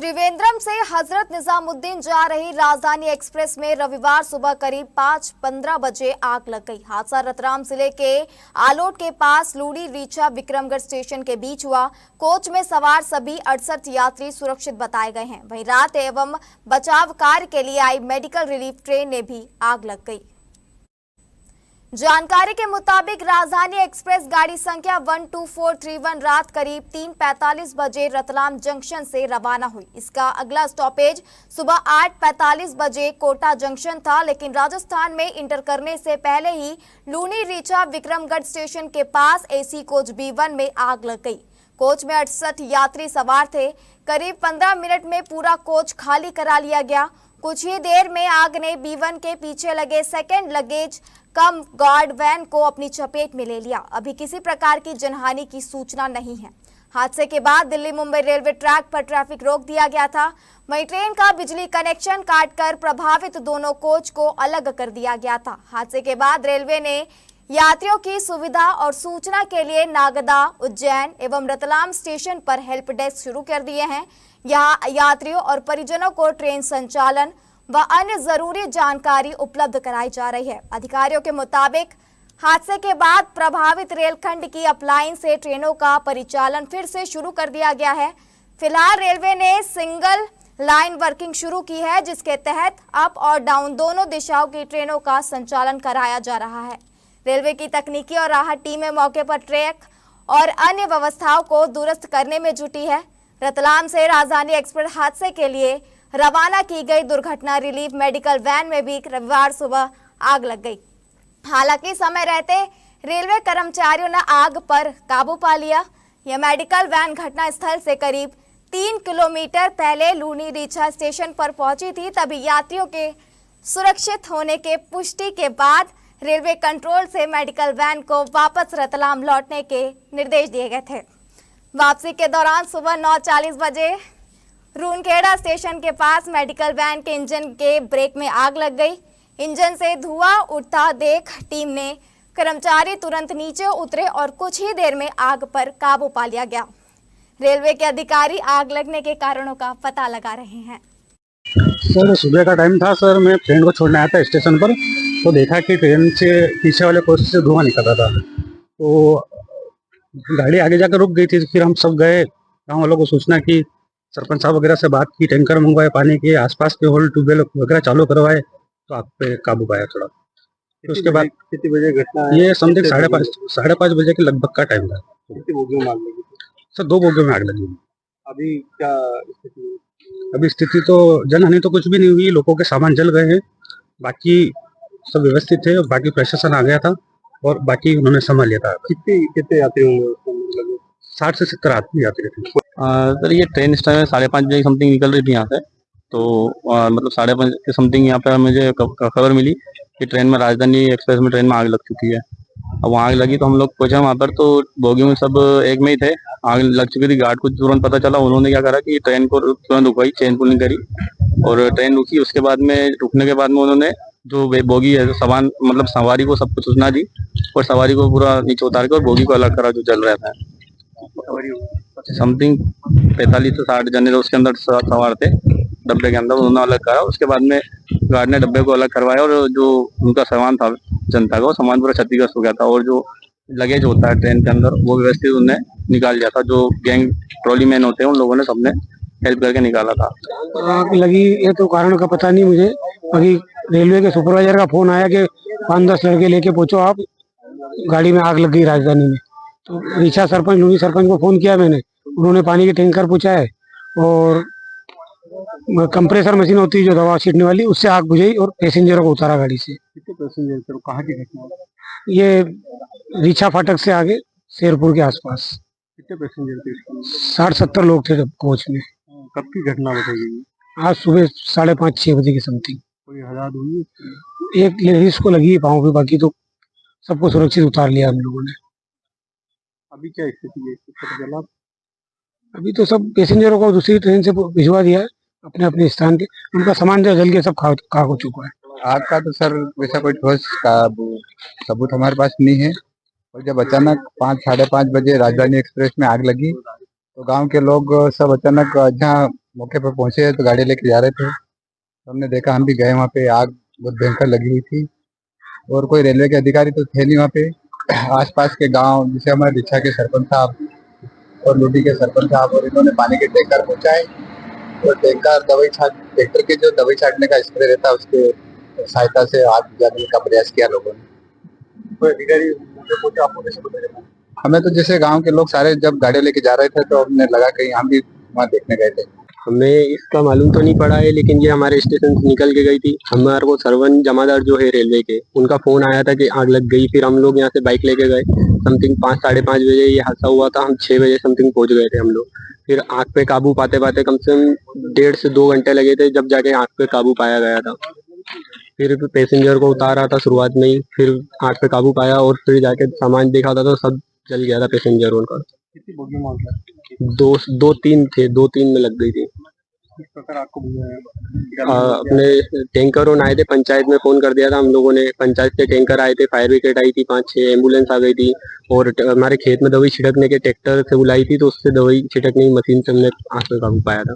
त्रिवेंद्रम से हजरत निजामुद्दीन जा रही राजधानी एक्सप्रेस में रविवार सुबह करीब 5:15 बजे आग लग गई। हादसा रतलाम जिले के आलोट के पास लूड़ी रीचा विक्रमगढ़ स्टेशन के बीच हुआ। कोच में सवार सभी 68 यात्री सुरक्षित बताए गए हैं। वहीं राहत एवं बचाव कार्य के लिए आई मेडिकल रिलीफ ट्रेन ने भी आग लग गई। जानकारी के मुताबिक राजधानी एक्सप्रेस गाड़ी संख्या 12431 रात करीब 3:45 बजे रतलाम जंक्शन से रवाना हुई। इसका अगला स्टॉपेज सुबह 8:45 बजे कोटा जंक्शन था, लेकिन राजस्थान में इंटर करने से पहले ही लूनी रीचा विक्रमगढ़ स्टेशन के पास एसी कोच B1 में आग लग गई। कोच में 68 यात्री सवार थे। करीब 15 मिनट में पूरा कोच खाली करा लिया गया। कुछ ही देर में आग ने B1 के पीछे लगे सेकंड लगेज कम गार्ड वैन को अपनी चपेट में ले लिया। अभी किसी प्रकार की जनहानि की सूचना नहीं है। हादसे के बाद दिल्ली मुंबई रेलवे ट्रैक पर ट्रैफिक रोक दिया गया था। वहीं ट्रेन का बिजली कनेक्शन काटकर प्रभावित दोनों कोच को अलग कर दिया गया था। हादसे के बाद रेलवे ने यात्रियों की सुविधा और सूचना के लिए नागदा, उज्जैन एवं रतलाम स्टेशन पर हेल्प डेस्क शुरू कर दिए हैं। यहाँ यात्रियों और परिजनों को ट्रेन संचालन व अन्य जरूरी जानकारी उपलब्ध कराई जा रही है। अधिकारियों के मुताबिक हादसे के बाद प्रभावित रेलखंड की अपलाइन से ट्रेनों का परिचालन फिर से शुरू कर दिया गया है। फिलहाल रेलवे ने सिंगल लाइन वर्किंग शुरू की है, जिसके तहत अप और डाउन दोनों दिशाओं की ट्रेनों का संचालन कराया जा रहा है। रेलवे की तकनीकी और राहत टीमें मौके पर ट्रैक और अन्य व्यवस्थाओं को दुरुस्त करने में जुटी है। रतलाम से राजधानी एक्सप्रेस हादसे के लिए रवाना की गई दुर्घटना रिलीफ मेडिकल वैन में भी रविवार सुबह आग लग गई। हालांकि समय रहते रेलवे कर्मचारियों ने आग पर काबू पा लिया। यह मेडिकल वैन घटना स्थल से करीब 3 किलोमीटर पहले लूनी रीचा स्टेशन पर पहुंची थी। तभी यात्रियों के सुरक्षित होने के पुष्टि के बाद रेलवे कंट्रोल से मेडिकल वैन को वापस रतलाम लौटने के निर्देश दिए गए थे। वापसी के दौरान सुबह 9:40 बजे रूनखेड़ा स्टेशन के पास मेडिकल वैन के इंजन के ब्रेक में आग लग गई। इंजन से धुआं उठता देख टीम ने कर्मचारी तुरंत नीचे उतरे और कुछ ही देर में आग पर काबू पा लिया गया। रेलवे के अधिकारी आग लगने के कारणों का पता लगा रहे हैं। सर, सुबह का टाइम था सर। मैं ट्रेन को छोड़ने आया था स्टेशन पर, तो देखा कि ट्रेन से पीछे वाले कोच से धुआं निकल रहा था। तो गाड़ी आगे जाकर रुक गई थी। फिर हम सब गए, गाँव वालों को सूचना की, सरपंच साहब वगैरह से बात की, टैंकर मंगवाए पानी के, आसपास के होल ट्यूबवेल वगैरह चालू करवाए, तो आग पे काबू पाया थोड़ा। फिर उसके बाद कितने बजे घटना? ये समथिंग 5:30 बजे के लगभग का टाइम था। कितनी बोगियों में आग लगी? सर, 2 बोगियों में आग लगी। अभी क्या स्थिति? अभी स्थिति तो जनहानि तो कुछ भी नहीं हुई, लोगों के सामान जल गए हैं, बाकी सब व्यवस्थित थे। और बाकी प्रशासन आ गया था और बाकी उन्होंने संभाल लिया था। कितने यात्री होंगे? 60 से 70 आदमी यात्री थे। सर, ये ट्रेन इस टाइम 5:30 बजे समथिंग निकल रही थी यहाँ से। तो मतलब 5:30 के समथिंग यहाँ पे मुझे खबर मिली कि ट्रेन में राजधानी एक्सप्रेस में ट्रेन में आग लग चुकी है। अब वहाँ आग लगी तो हम लोग पहुंचे वहाँ पर, तो बोगियों में सब एक में ही थे। आग लग चुकी थी। गार्ड को तुरंत पता चला, उन्होंने क्या करा कि ट्रेन को तुरंत रुकवाई, चेन पुलिंग करी और ट्रेन रुकी। उसके बाद में रुकने के बाद में उन्होंने जो बोगी है सामान मतलब सवारी को सब कुछ सूचना दी और सवारी को पूरा नीचे उतार के और बोगी को अलग करा जो चल रहा था। समथिंग 45 से 60 जने उसके अंदर सवार थे डब्बे के अंदर, उन्होंने अलग करा। उसके बाद में गार्ड ने डब्बे को अलग करवाया और जो उनका सामान था जनता का, वो सामान पूरा क्षतिग्रस्त हो गया था। और जो लगेज होता है ट्रेन के अंदर वो व्यवस्थित उन्हें निकाल दिया था। जो गैंग ट्रॉली मैन होते हैं उन लोगों ने सबने हेल्प करके निकाला था। आग लगी ये तो कारण का पता नहीं मुझे। अभी रेलवे के सुपरवाइजर का फोन आया कि 5-10 लड़के लेके पहुंचो, आप गाड़ी में आग लग गई राजधानी में। तो रीचा सरपंच, लूनी सरपंच को फोन किया मैंने, उन्होंने पानी के टैंकर पूछाए और कंप्रेसर मशीन होती है जो दवा छीटने वाली, उससे आग बुझाई और पैसेंजरों को उतारा गाड़ी से। कितने पैसेंजर थे? कहाँ की घटना? ये रीचा फाटक से आगे शेरपुर के आसपास। कितने पैसेंजर थे? 60-70 लोग थे कोच में। कब की घटना बताइए? आज सुबह 5:30-6 बजे के समथिंग। कोई हालात हुई? एक लेडीज को लगी पाँव पे, बाकी तो सबको सुरक्षित उतार लिया हम लोगों ने। अभी क्या स्थिति है? पता चला? अभी तो सब पैसेंजरों को दूसरी ट्रेन से भिजवा दिया है अपने अपने स्थान पे। उनका सामान जो जल के सब खाक हो चुका है। आग का तो सर वैसा कोई ठोस का सबूत हमारे पास नहीं है। और जब अचानक 5-5:30 बजे राजधानी एक्सप्रेस में आग लगी तो गांव के लोग सब अचानक जहाँ मौके पर पहुंचे तो गाड़ी लेके जा रहे थे, तो हमने देखा, हम भी गए वहाँ पे, आग बहुत भयंकर लगी हुई थी और कोई रेलवे के अधिकारी तो थे नहीं वहाँ पे। आसपास के गांव जैसे हमारे रिछा के सरपंच साहब और लुडी के सरपंच साहब और इन्होंने पानी के टैंकर पहुंचाए और टैंकर ट्रैक्टर के जो दवाई छाटने का स्प्रे रहता है उसके सहायता से आग बुझाने का प्रयास किया लोगों ने। कोई अधिकारी मुझे पहुंचे, आपको कैसे पता चला? हमें तो जैसे गांव के लोग सारे जब गाड़ी लेके जा रहे थे तो हमने लगा कहीं हम भी वहाँ देखने गए थे। हमें इसका मालूम तो नहीं पड़ा है, लेकिन ये हमारे स्टेशन से निकल के गई थी। हमारे को सरवन जमादार जो है रेलवे के, उनका फोन आया था कि आग लग गई। फिर हम लोग यहाँ से बाइक लेके गए, समथिंग 5 साढ़े 5 बजे ये हादसा हुआ था। हम 6 बजे समथिंग पहुंच गए थे हम लोग। फिर आग पे काबू पाते पाते कम से कम 1.5 से 2 घंटे लगे थे, जब जाके आग पे काबू पाया गया था। फिर पैसेंजर को उतारा था शुरुआत में ही, फिर आग पे काबू पाया और फिर जाके सामान देखा था तो सब जल गया था पैसेंजर उनका। कितनी बोगी में आग लगी? 2-3 थे, 2-3 में लग गई थी। किस प्रकार आपको बुझाया? अपने टैंकरों आए थे, पंचायत में फोन कर दिया था हम लोगों ने। पंचायत से टैंकर आए थे, फायर ब्रिगेड आई थी, 5-6 एम्बुलेंस आ गई थी और हमारे खेत में दवाई छिड़कने के ट्रैक्टर से बुलाई थी, तो उससे दवाई छिड़कने की मशीन से हमने आग पे काबू पाया था।